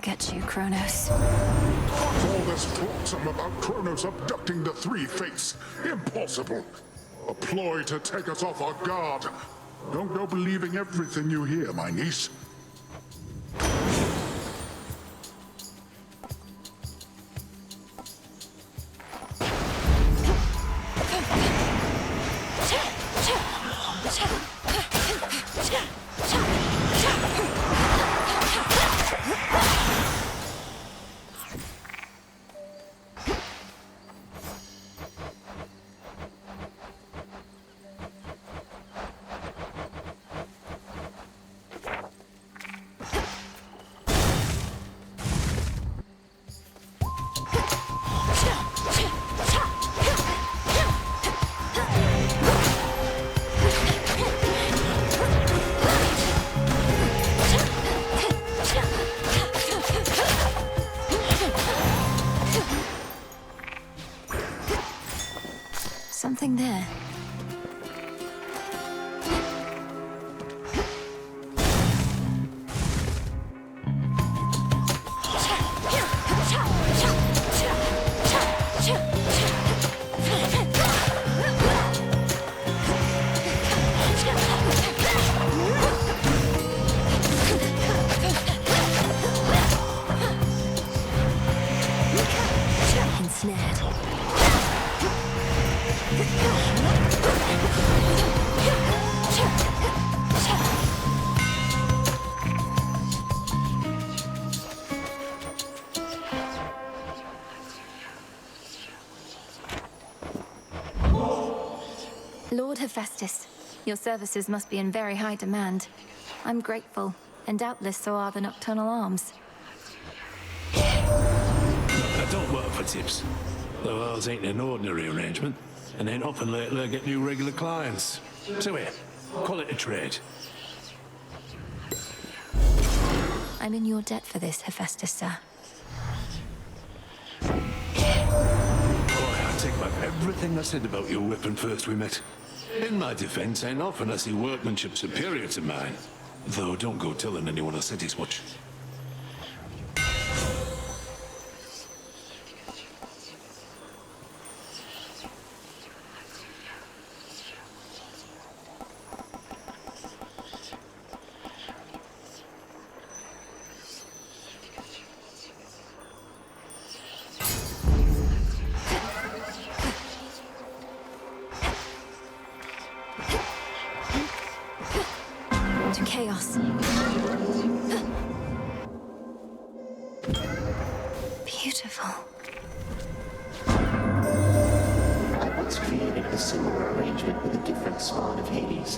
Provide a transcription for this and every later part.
get you, Kronos. What's all this flotsam about Kronos abducting the Three Fates? Impossible! A ploy to take us off our guard. Don't go believing everything you hear, my niece. Something there. Ensnared. Lord Hephaestus, your services must be in very high demand. I'm grateful, and doubtless so are the nocturnal arms. I don't work for tips, though ours ain't an ordinary arrangement, and ain't often lately I get new regular clients. So here, call it a trade. I'm in your debt for this, Hephaestus, sir. Boy, I take back everything I said about your weapon first we met. In my defense, ain't often I see workmanship superior to mine. Though don't go telling anyone I said as much. To chaos. Beautiful. I once created a similar arrangement with a different spawn of Hades.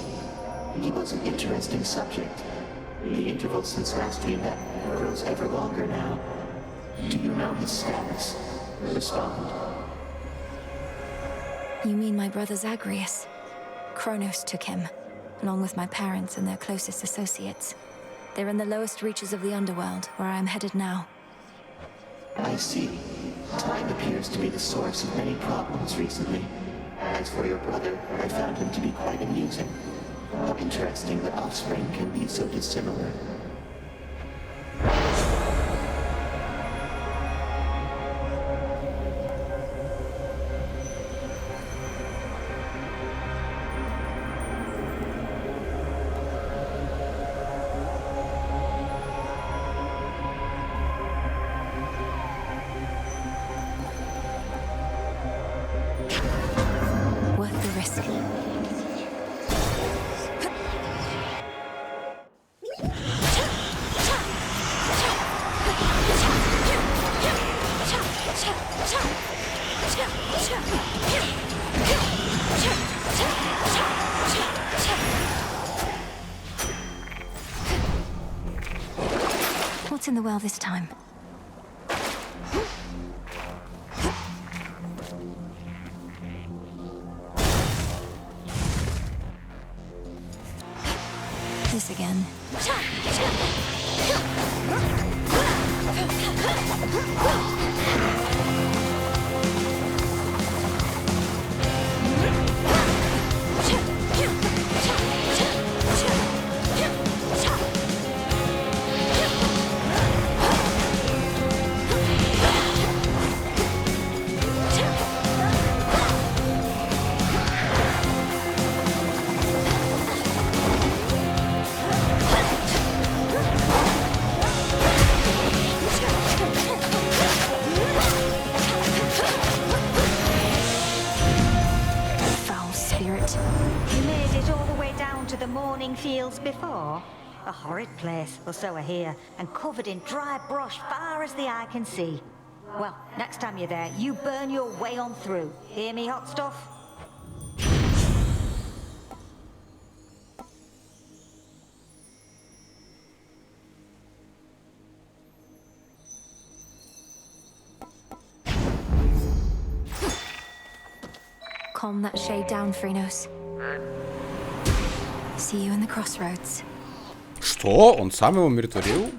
He was an interesting subject. The interval since last we met grows ever longer now. Do you know his status? Respond. You mean my brother Zagreus? Kronos took him, along with my parents and their closest associates. They're in the lowest reaches of the underworld, where I am headed now. I see. Time appears to be the source of many problems recently. As for your brother, I found him to be quite amusing. How interesting that offspring can be so dissimilar. Worth the risk. What's in the well this time? This again. A horrid place, well so I hear, and covered in dry brush far as the eye can see. Well, next time you're there, you burn your way on through. Hear me, hot stuff? Calm that shade down, Phrynos. See you in the crossroads. Что? Он сам его умиротворил?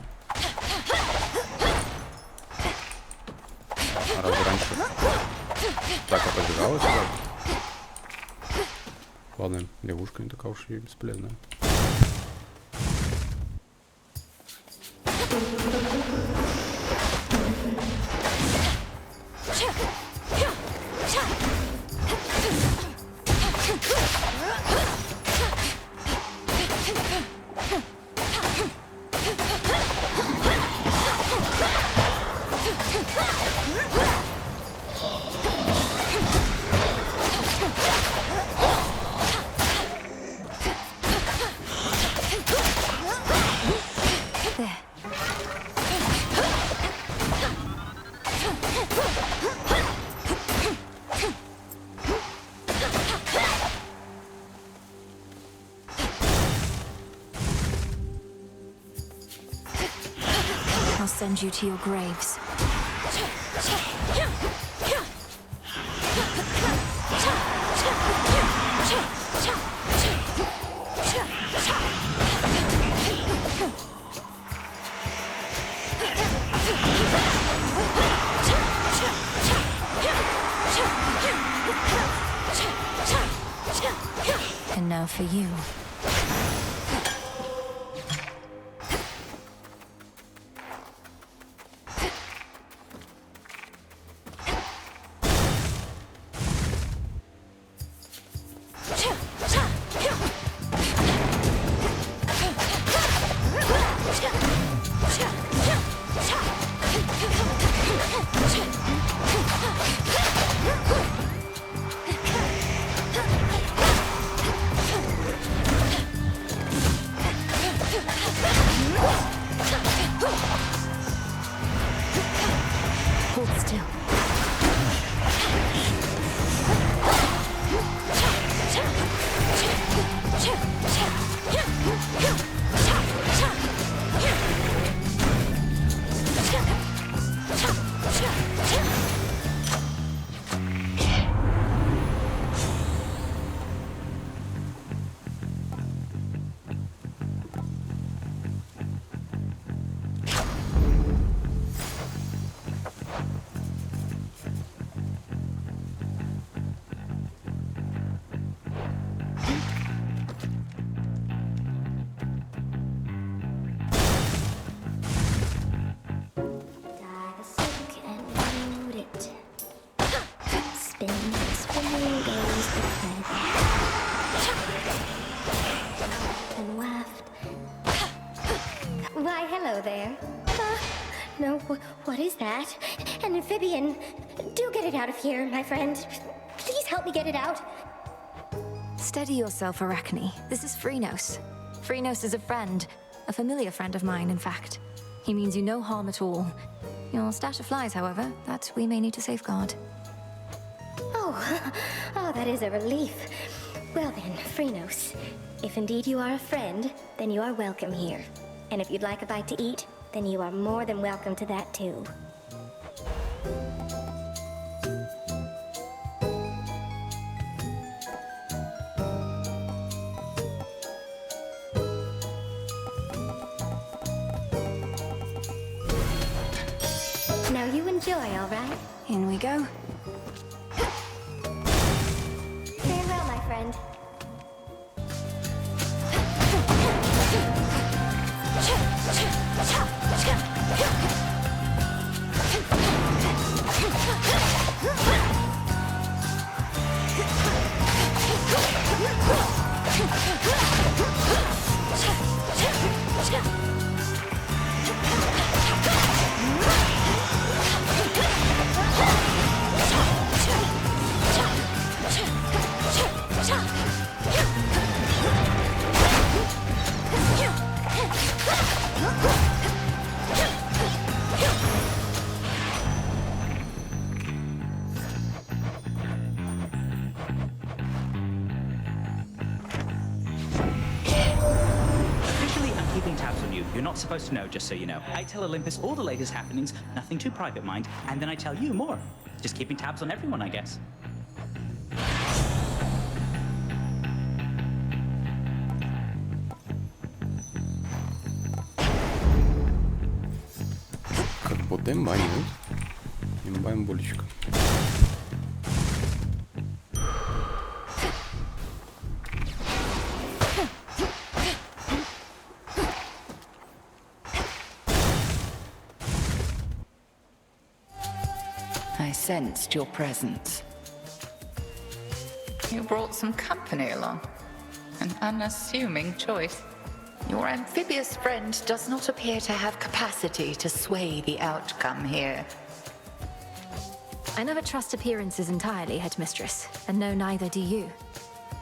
Разве раньше так отодвигалось? Ладно, лягушка не такая уж и бесполезная. I'll send you to your graves. And now for you. Hold still. Why, hello there. No, what is that? An amphibian. Do get it out of here, my friend. Please help me get it out. Steady yourself, Arachne. This is Phrynos. Phrynos is a friend. A familiar friend of mine, in fact. He means you no harm at all. Your stash of flies, however, that we may need to safeguard. Oh, that is a relief. Well then, Phrynos, if indeed you are a friend, then you are welcome here. And if you'd like a bite to eat, then you are more than welcome to that too. Now you enjoy, all right? In we go. Farewell, my friend. Officially, I'm keeping tabs on you. You're not supposed to know, just so you know. I tell Olympus all the latest happenings, nothing too private, mind, and then I tell you more. Just keeping tabs on everyone, I guess. Как будто имба, имбулечка. I sensed your presence. You brought some company along. An unassuming choice. Your amphibious friend does not appear to have capacity to sway the outcome here. I never trust appearances entirely, Headmistress, and no, neither do you.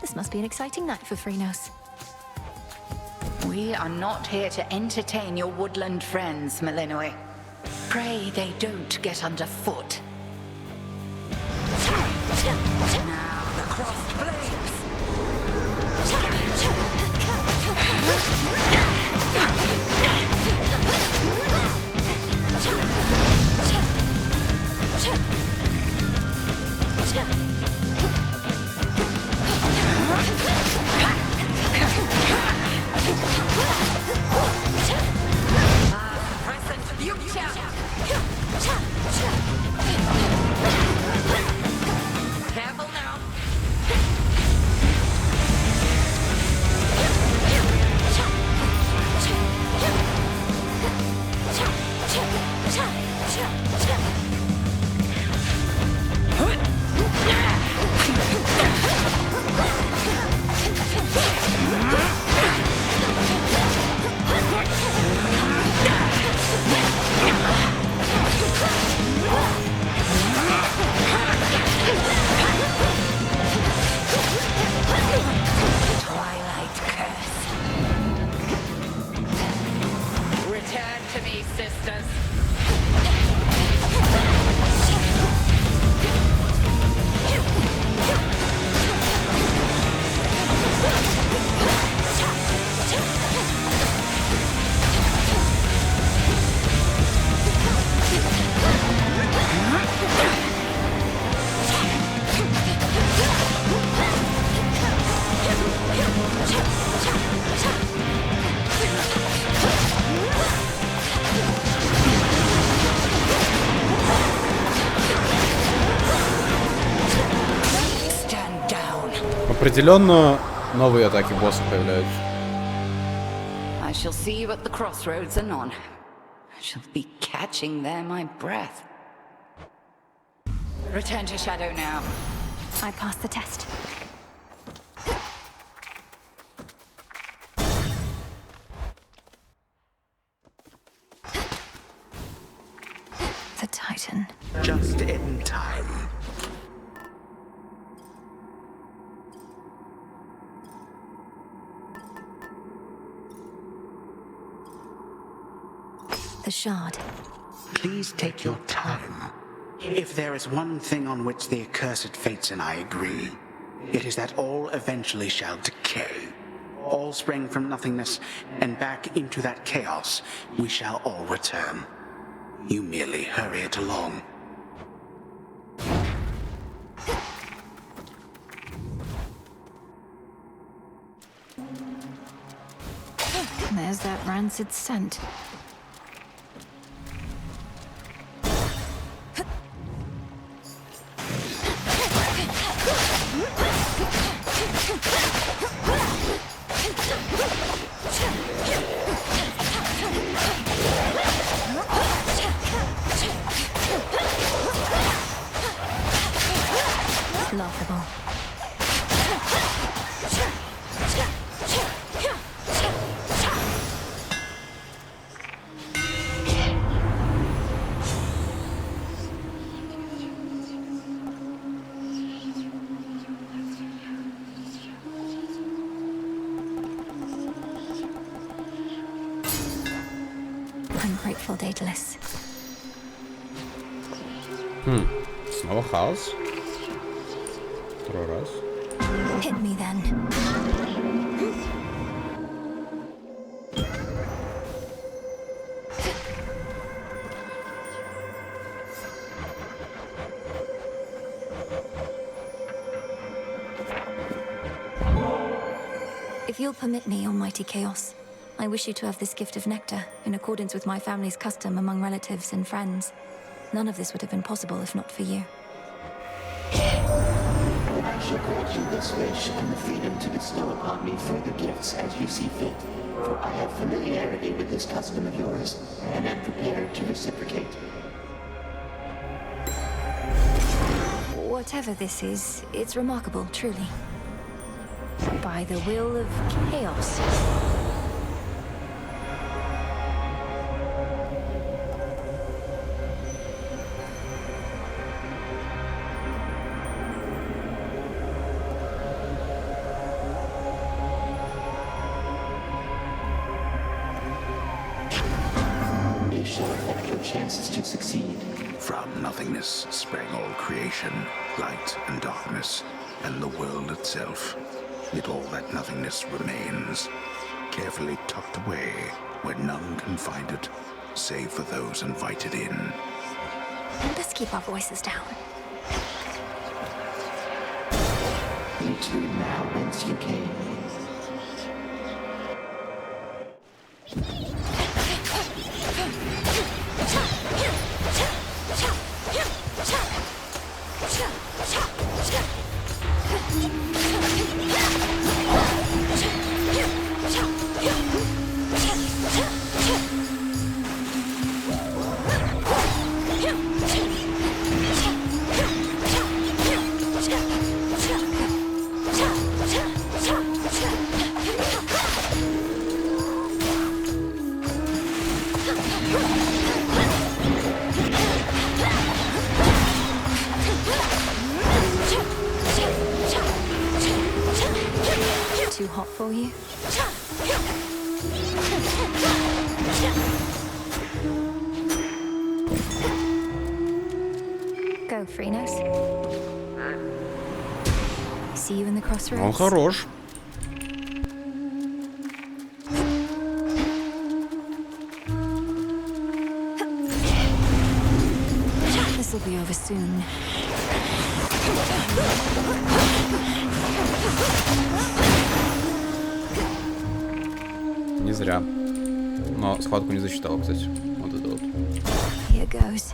This must be an exciting night for Phrynos. We are not here to entertain your woodland friends, Malinoi. Pray they don't get underfoot. Now the crossed blades! Present future! Careful now! Twilight curse. Return to me, sisters. Stand down. Определенно новые атаки босса появляются. I shall see you at the crossroads anon. I shall be catching there my breath. Return to Shadow now. I passed the test. The Titan. Just in time. The Shard. Please take your time. If there is one thing on which the accursed fates and I agree, it is that all eventually shall decay. All sprang from nothingness, and back into that chaos we shall all return. You merely hurry it along. There's that rancid scent. Laughable. Ungrateful Daedalus. Снова хаос. Второй раз. Hit me then. If you'll permit me, almighty chaos, I wish you to have this gift of nectar, in accordance with my family's custom among relatives and friends. None of this would have been possible if not for you. I shall grant you this wish and the freedom to bestow upon me further gifts as you see fit, for I have familiarity with this custom of yours, and am prepared to reciprocate. Whatever this is, it's remarkable, truly. By the will of chaos. It shall affect your chances to succeed. From nothingness sprang all creation, light and darkness, and the world itself. Yet all that nothingness remains, carefully tucked away where none can find it, save for those invited in. Let's keep our voices down. Return now whence you came. Too hot for you? Go, Freenos. See you in the crossroads. Он хорош. This'll be over soon. Не зря. Но схватку не засчитал, кстати. Вот это вот. Here goes.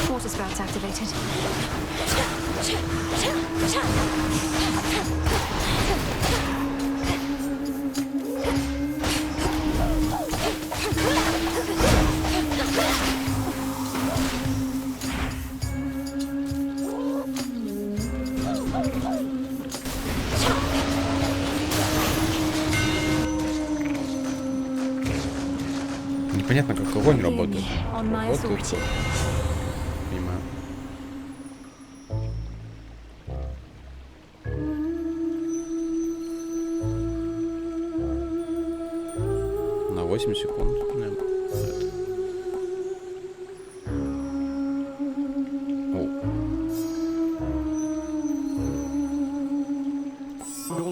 Water spouts activated. Непонятно, как огонь работает. On my Вот authority. тут. Понимаю. На 8 секунд.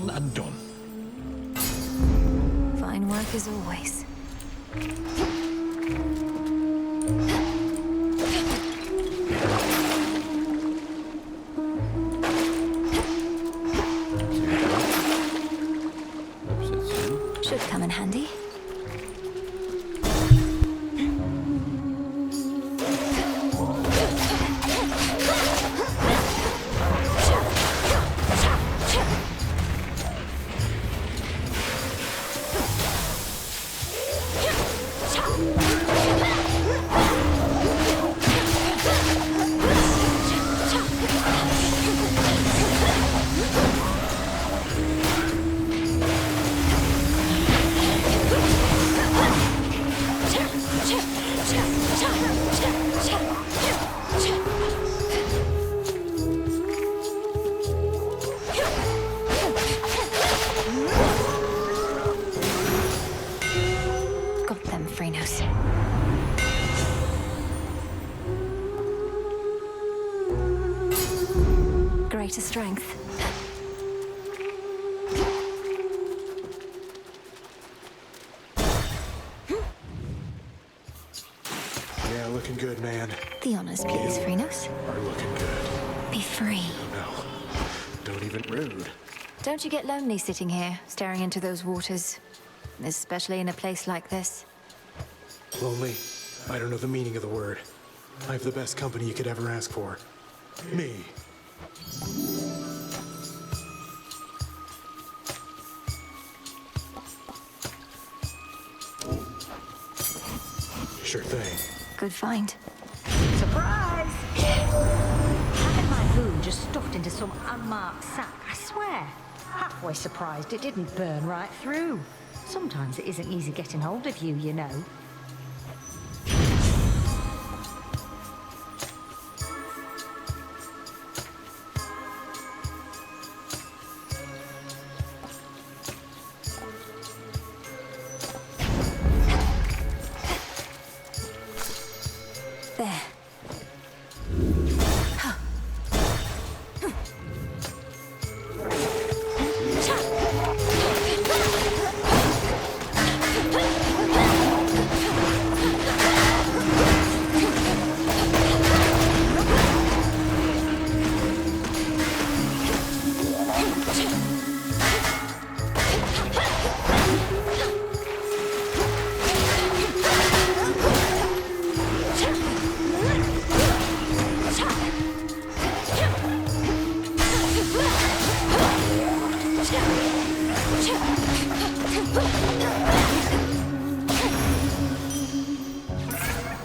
Done and done. Fine work as always. Should come in handy. Yeah, looking good, man. The honors, please, Phrynos. Are looking good. Be free. No, don't even rude. Don't you get lonely sitting here, staring into those waters? Especially in a place like this. Lonely? I don't know the meaning of the word. I have the best company you could ever ask for. Me. Sure thing. Good find. Surprise! Having my boon just stuffed into some unmarked sack, I swear. Halfway surprised it didn't burn right through. Sometimes it isn't easy getting hold of you, you know. There.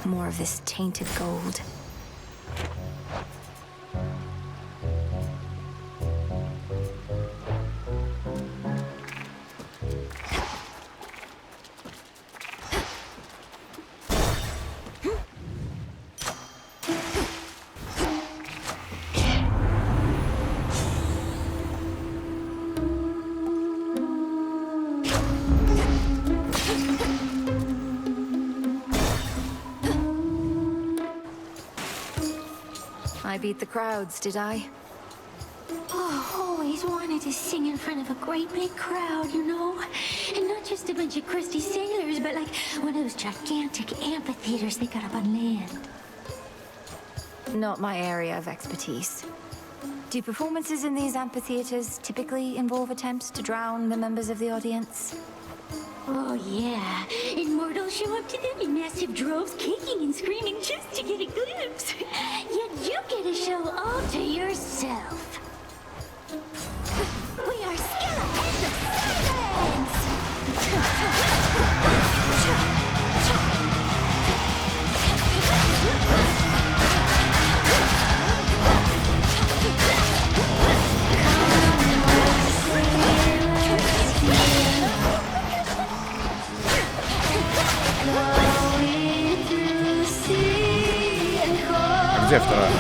More of this tainted gold. I beat the crowds, did I? Oh, always wanted to sing in front of a great big crowd, you know? And not just a bunch of crusty sailors, but like one of those gigantic amphitheaters they got up on land. Not my area of expertise. Do performances in these amphitheaters typically involve attempts to drown the members of the audience? Oh, yeah. And mortals show up to them in massive droves, kicking and screaming just to get a glimpse. Yet you get a show all to yourself. We are Scylla and the А где вторая?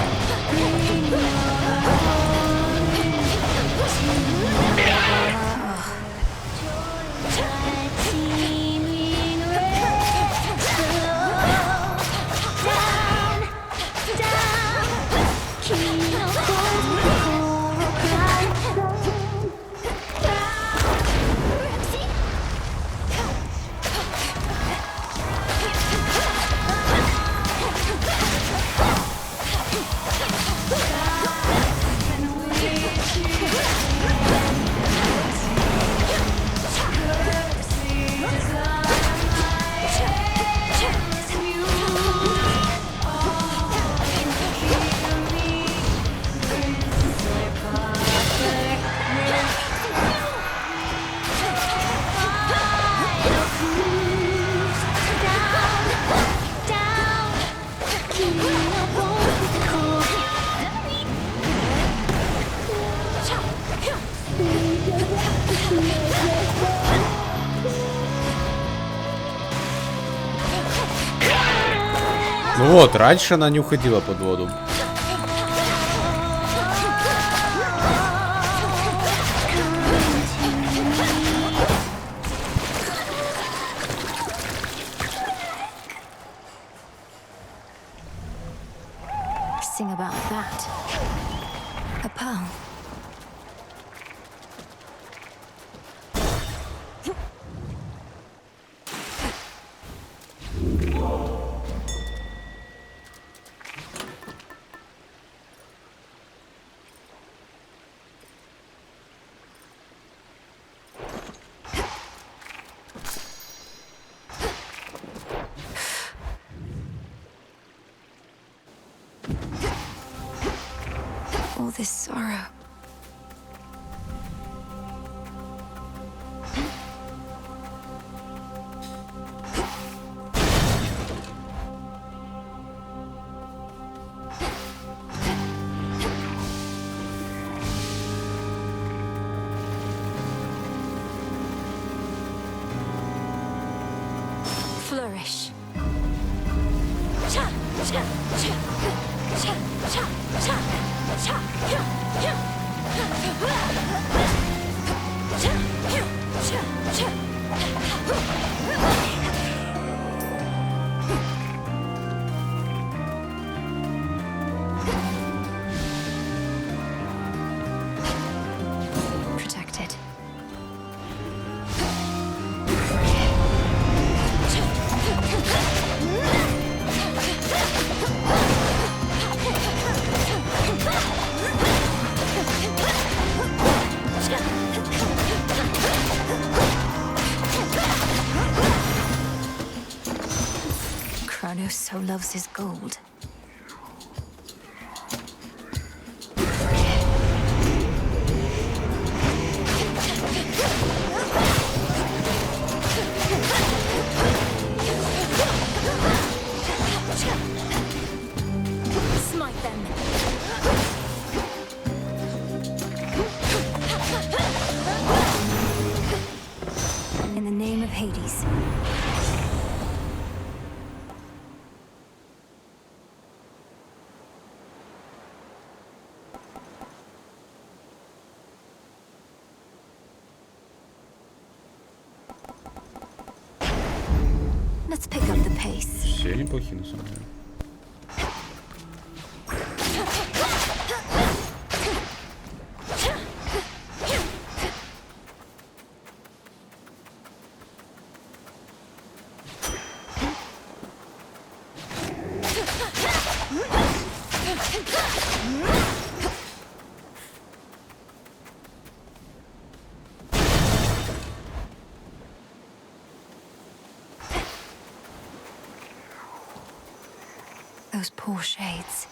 Ну вот, раньше она не уходила под воду. Sing about that. A pearl. this sorrow. Flourish. Protected. Kronos so loves his gold. Smite them. In the name of Hades. Let's pick up the pace. Все неплохие на самом деле. Those poor shades.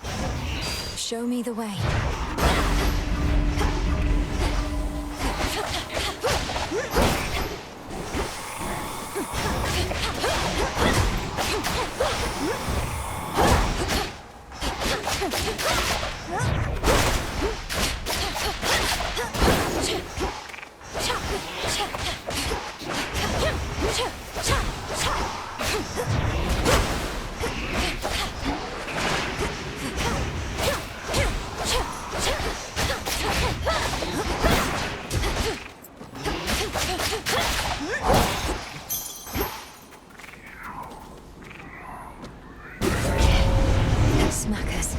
Show me the way. Smackers.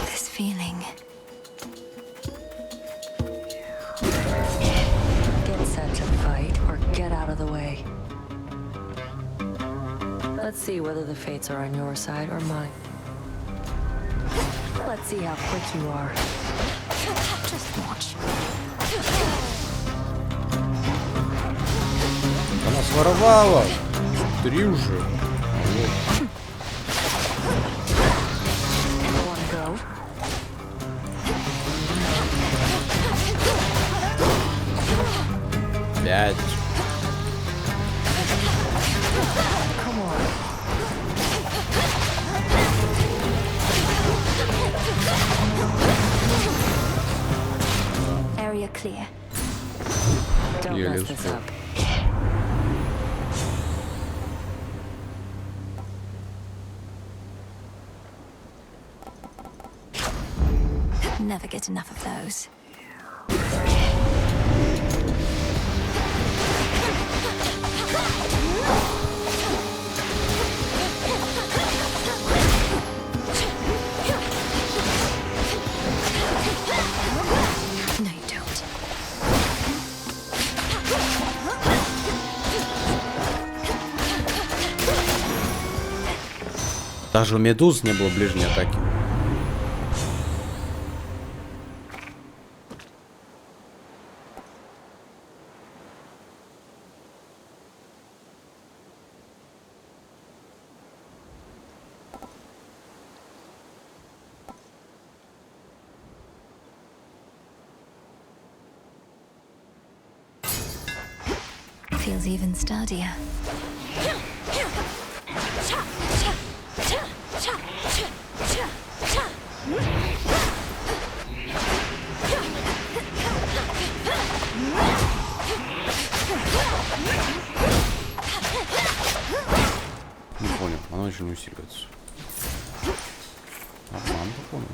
This feeling. Get set to fight or get out of the way. Let's see whether the fates are on your side or mine. Let's see how quick you are. Just watch. Она своровала. 3 уже. Wanna go? Пять. Come on. Area clear. Don't Еле mess this успел. up. Never get enough of those. Даже у медуз не было ближней атаки. Feels even sturdier. Не понял, оно еще не усиливается. Обман, понял.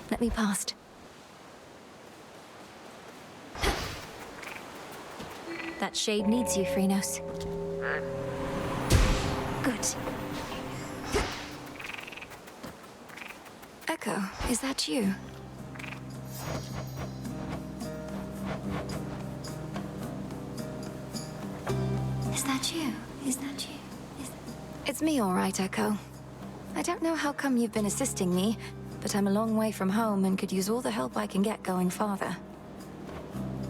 Let me past. That shade needs you, Phrynos. Good. Echo, is that you? Is that you? Is that you? It's me, all right, Echo. I don't know how come you've been assisting me, but I'm a long way from home and could use all the help I can get going farther.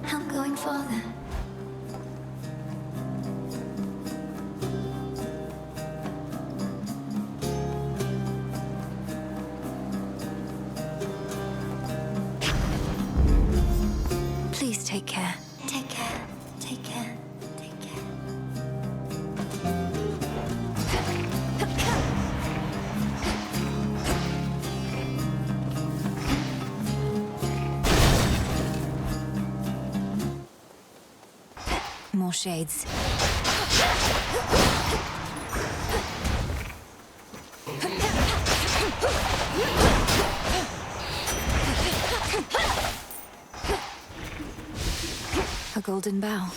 Help going farther? Please take care. Take care. Take care. Take care. More shades. A golden bow.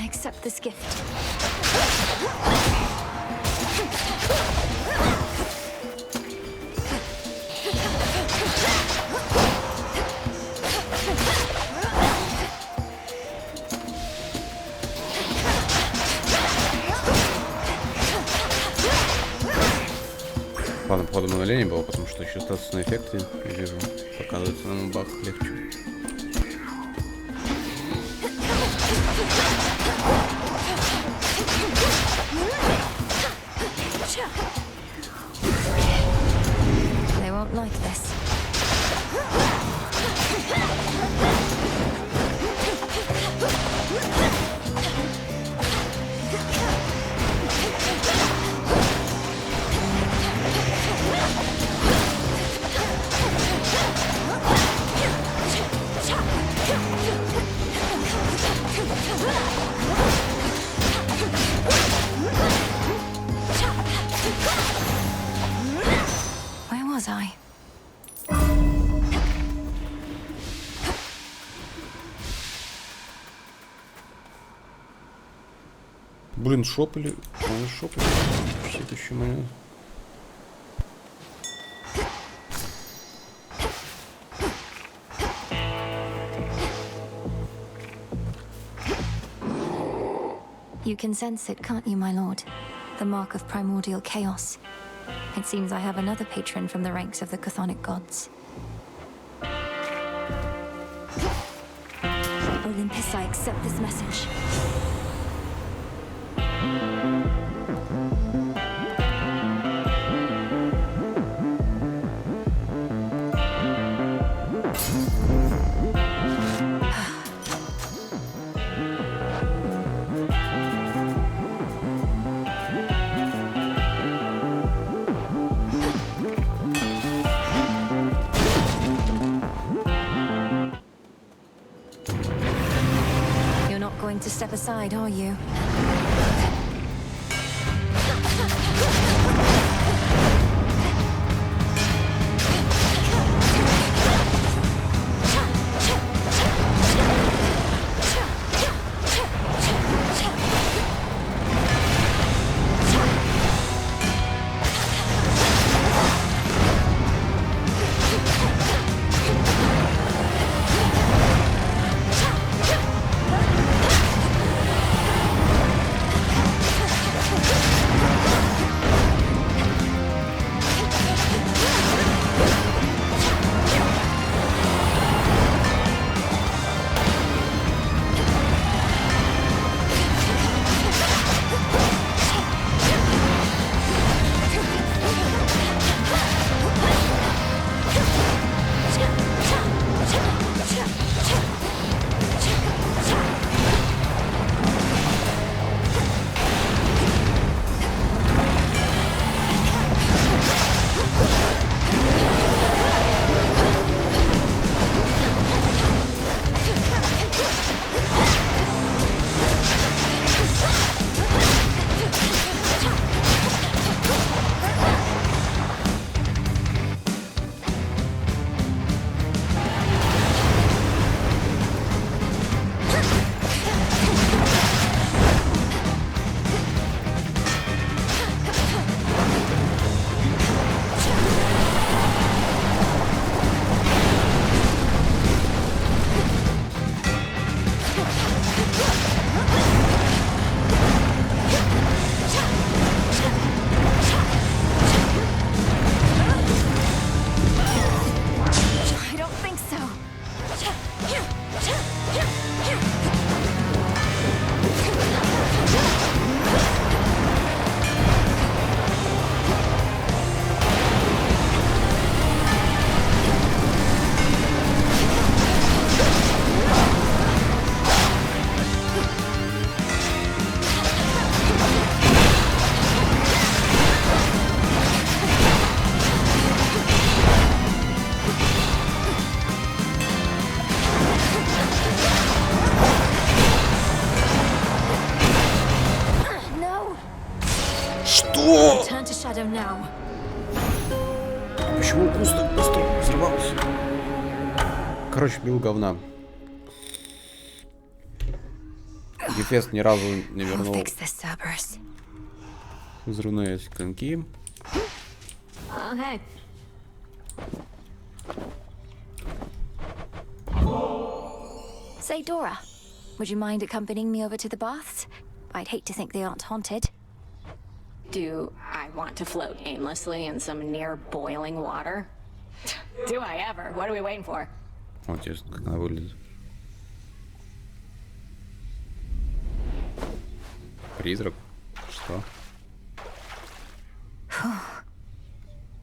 Accept this gift. Ладно, походу мгновение было, потому что еще статусные эффекты вижу. Показывается нам баг легче. They won't like this. Where was I? Блин, шоп или... шоп или... Следующий момент. You can sense it, can't you, my lord? The mark of primordial chaos. It seems I have another patron from the ranks of the chthonic gods. Olympus, I accept this message. Going to step aside, are you? Return to shadow now. Почему куст так быстро взрывался? Короче, бил говна. Гефест ни разу не вернул взрывные клинки. Okay. Say, Dora, would you mind accompanying me over to the baths? I'd hate to think they aren't haunted. Do I want to float aimlessly in some near boiling water? Do I ever? What are we waiting for? Вот здесь как она выглядит. Призрак? Что?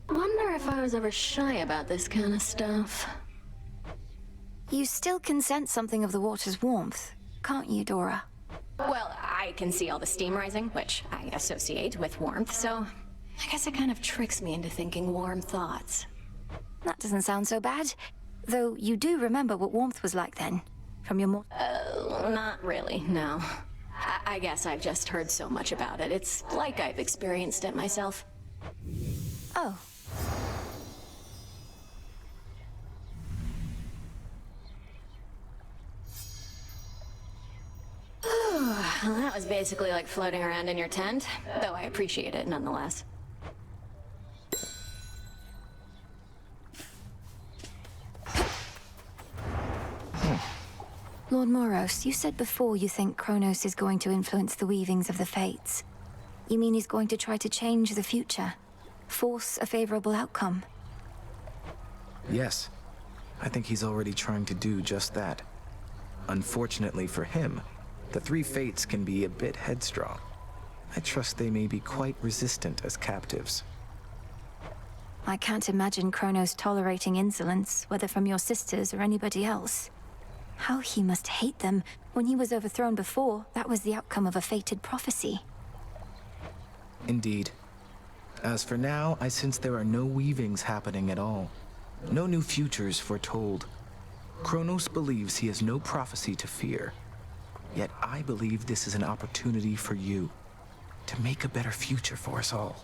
Wonder if I was ever shy about this kind of stuff. You still can sense something of the water's warmth, can't you, Dora? Well, I can see all the steam rising, which I associate with warmth, so I guess it kind of tricks me into thinking warm thoughts. That doesn't sound so bad. Though you do remember what warmth was like then, from your Not really, no. I guess I've just heard so much about it. It's like I've experienced it myself. Oh. Well, that was basically like floating around in your tent, though I appreciate it nonetheless. Lord Moros, you said before you think Kronos is going to influence the weavings of the fates. You mean he's going to try to change the future? Force a favorable outcome? Yes. I think he's already trying to do just that. Unfortunately for him, the three fates can be a bit headstrong. I trust they may be quite resistant as captives. I can't imagine Kronos tolerating insolence, whether from your sisters or anybody else. How he must hate them. When he was overthrown before, that was the outcome of a fated prophecy. Indeed. As for now, I sense there are no weavings happening at all. No new futures foretold. Kronos believes he has no prophecy to fear. Yet I believe this is an opportunity for you to make a better future for us all.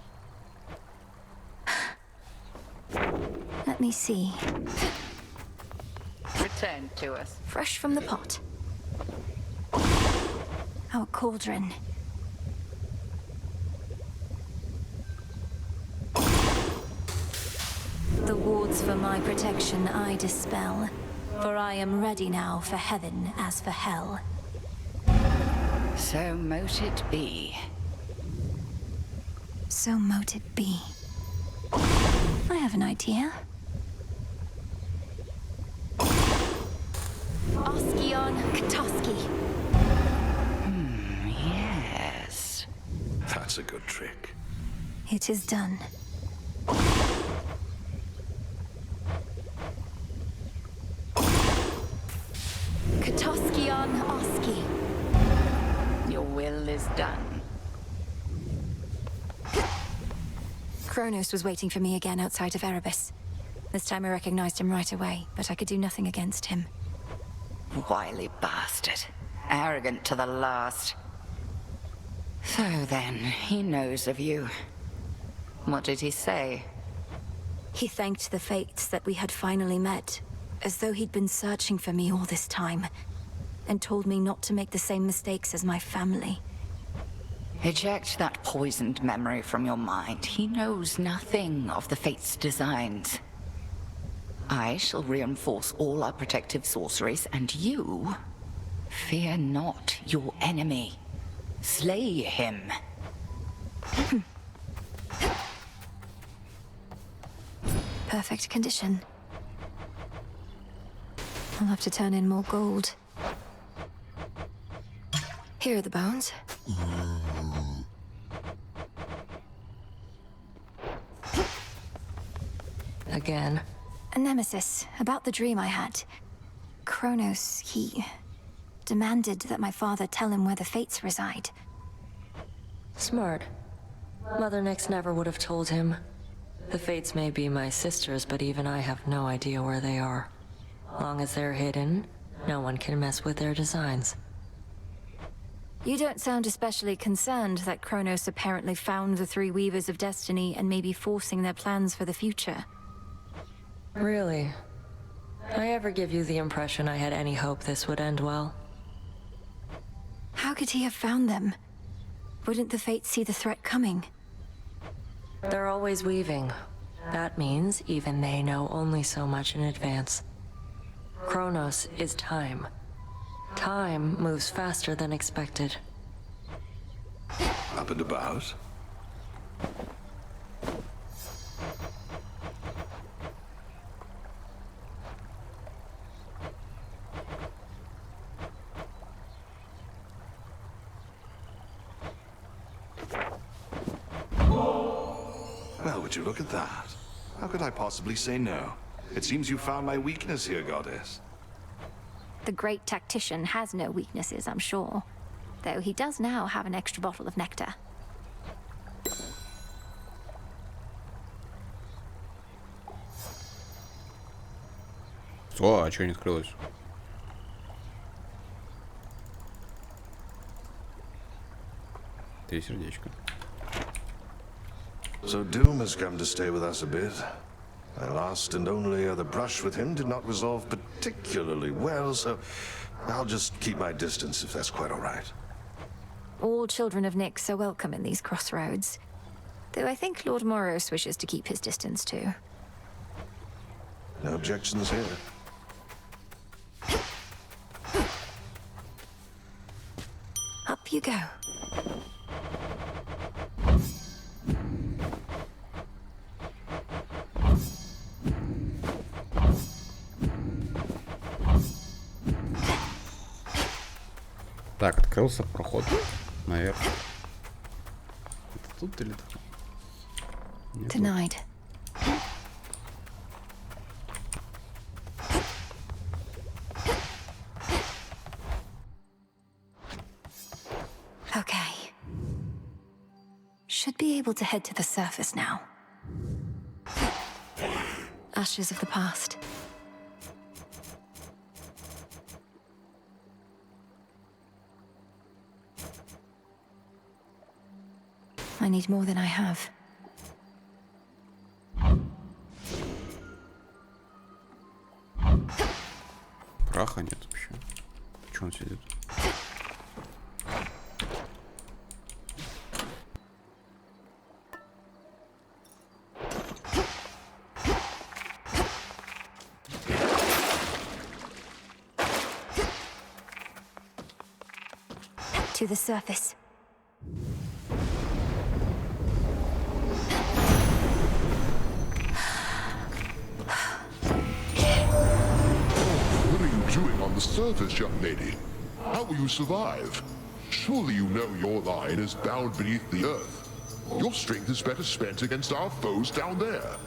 Let me see. Return to us. Fresh from the pot. Our cauldron. The wards for my protection I dispel, for I am ready now for heaven as for hell. So mote it be. So mote it be. I have an idea. Oskion Katoski. Yes. That's a good trick. It is done. Katoskion Oski. Your will is done. Kronos was waiting for me again outside of Erebus. This time I recognized him right away, but I could do nothing against him. Wily bastard. Arrogant to the last. So then, he knows of you. What did he say? He thanked the fates that we had finally met, as though he'd been searching for me all this time, and told me not to make the same mistakes as my family. Eject that poisoned memory from your mind. He knows nothing of the fate's designs. I shall reinforce all our protective sorceries, and you... fear not your enemy. Slay him. Perfect condition. I'll have to turn in more gold. Here are the bones. Again. A nemesis, about the dream I had. Kronos, he demanded that my father tell him where the fates reside. Smart. Mother Nyx never would have told him. The fates may be my sisters, but even I have no idea where they are. Long as they're hidden, no one can mess with their designs. You don't sound especially concerned that Kronos apparently found the three Weavers of Destiny and may be forcing their plans for the future. Really? I ever give you the impression I had any hope this would end well? How could he have found them? Wouldn't the fates see the threat coming? They're always weaving. That means even they know only so much in advance. Kronos is time. Time moves faster than expected. Up and about. Well, would you look at that? How could I possibly say no? It seems you found my weakness here, goddess. The great tactician has no weaknesses, I'm sure. Though he does now have an extra bottle of nectar. О, а чё не открылось? Три сердечка. So Doom has come to stay with us a bit. My last and only other brush with him did not resolve particularly well, so I'll just keep my distance if that's quite all right. All children of Nyx are welcome in these crossroads. Though I think Lord Moros wishes to keep his distance too. No objections here. Up you go. Так, открылся проход наверх. Это тут или тут? Нет, Denied. Okay. Should be able to head to the surface now. Ashes of the past. need more than I have. Праха нет вообще. Чё он сидит? To the surface. What are you doing on the surface, young lady? How will you survive? Surely you know your line is bound beneath the earth. Your strength is better spent against our foes down there.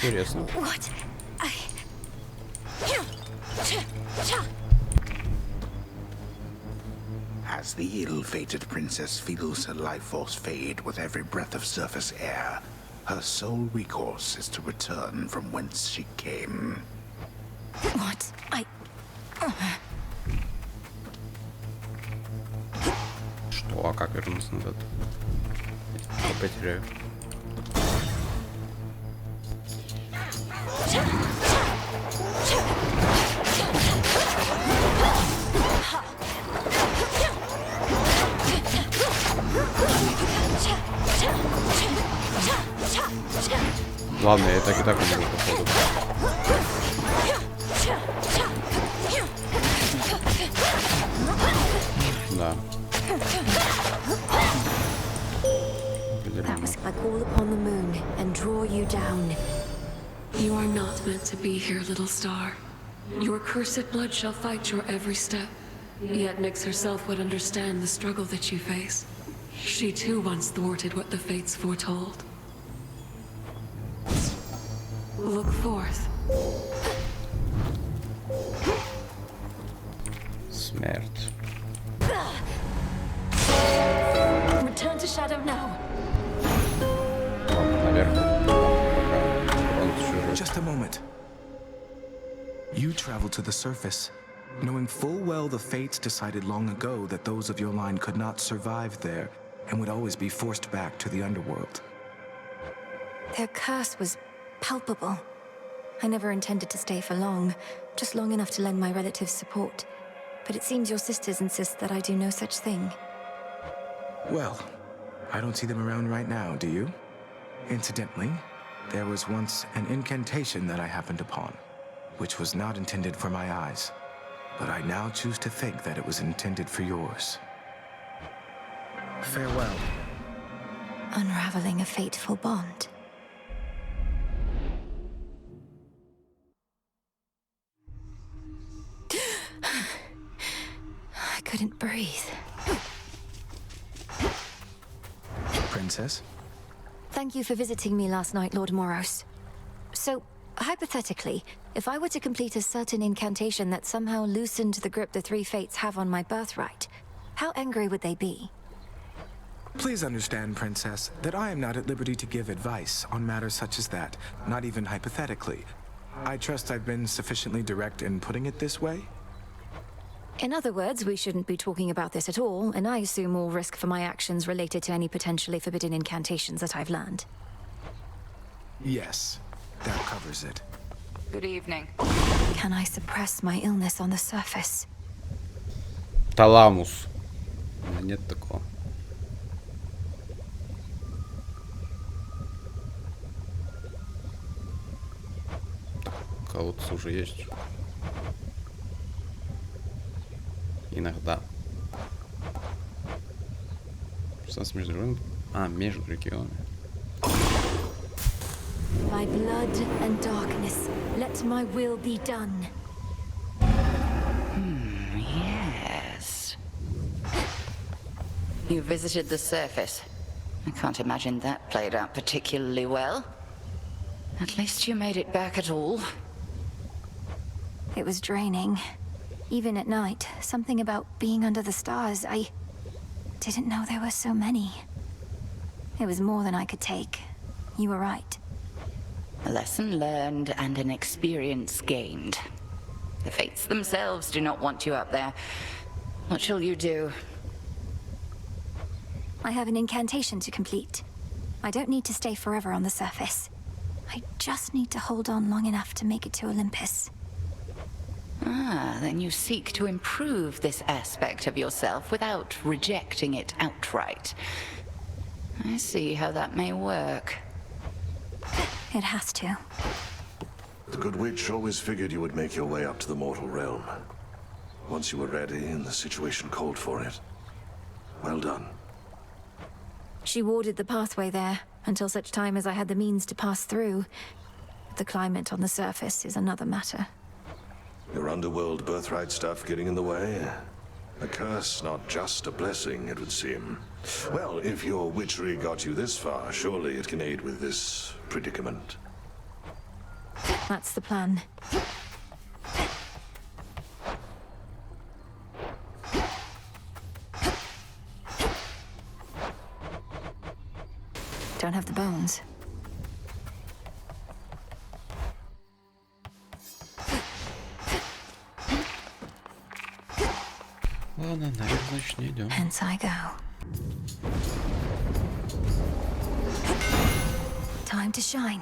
Интересно. As the ill-fated princess feels her life force fade with every breath of surface air, her sole recourse is to return from whence she came. What? Что? А как вернуться назад? Я потеряю. Ладно, я так и так умру, походу. Да. That was I call upon the moon and draw you down. You are not meant to be here, little star. Your cursed blood shall fight your every step. Yet Nyx herself would understand the struggle that you face. She too once thwarted what the fates foretold. Look forth. Смерть. Return to shadow now. Just a moment. You traveled to the surface, knowing full well the fates decided long ago that those of your line could not survive there and would always be forced back to the underworld. Their curse was palpable. I never intended to stay for long, just long enough to lend my relatives support. But it seems your sisters insist that I do no such thing. Well, I don't see them around right now, do you? Incidentally, there was once an incantation that I happened upon, which was not intended for my eyes, but I now choose to think that it was intended for yours. Farewell. Unraveling a fateful bond. I couldn't breathe. Princess? Thank you for visiting me last night, Lord Moros. So, hypothetically, if I were to complete a certain incantation that somehow loosened the grip the three fates have on my birthright, how angry would they be? Please understand, Princess, that I am not at liberty to give advice on matters such as that, not even hypothetically. I trust I've been sufficiently direct in putting it this way? In other words, we shouldn't be talking about this at all, and I assume all risk for my actions related to any potentially forbidden incantations that I've learned. Yes, that covers it. Good evening. Can I suppress my illness on the surface? Таламус. Нет такого. Кого-то уже есть. Иногда. Что между регионами? А, между регионами. By blood and darkness, let my will be done. You visited the surface. I can't imagine that played out particularly well. At least you made it back at all. It was draining. Even at night, something about being under the stars, I didn't know there were so many. It was more than I could take. You were right. A lesson learned and an experience gained. The fates themselves do not want you up there. What shall you do? I have an incantation to complete. I don't need to stay forever on the surface. I just need to hold on long enough to make it to Olympus. Ah, then you seek to improve this aspect of yourself without rejecting it outright. I see how that may work. It has to. The good witch always figured you would make your way up to the mortal realm. Once you were ready and the situation called for it. Well done. She warded the pathway there, until such time as I had the means to pass through. The climate on the surface is another matter. Your underworld birthright stuff getting in the way? A curse, not just a blessing, it would seem. Well, if your witchery got you this far, surely it can aid with this predicament. That's the plan. Don't have the bones. Ладно, наверх, значит, не идем. Hence I go. Time to shine.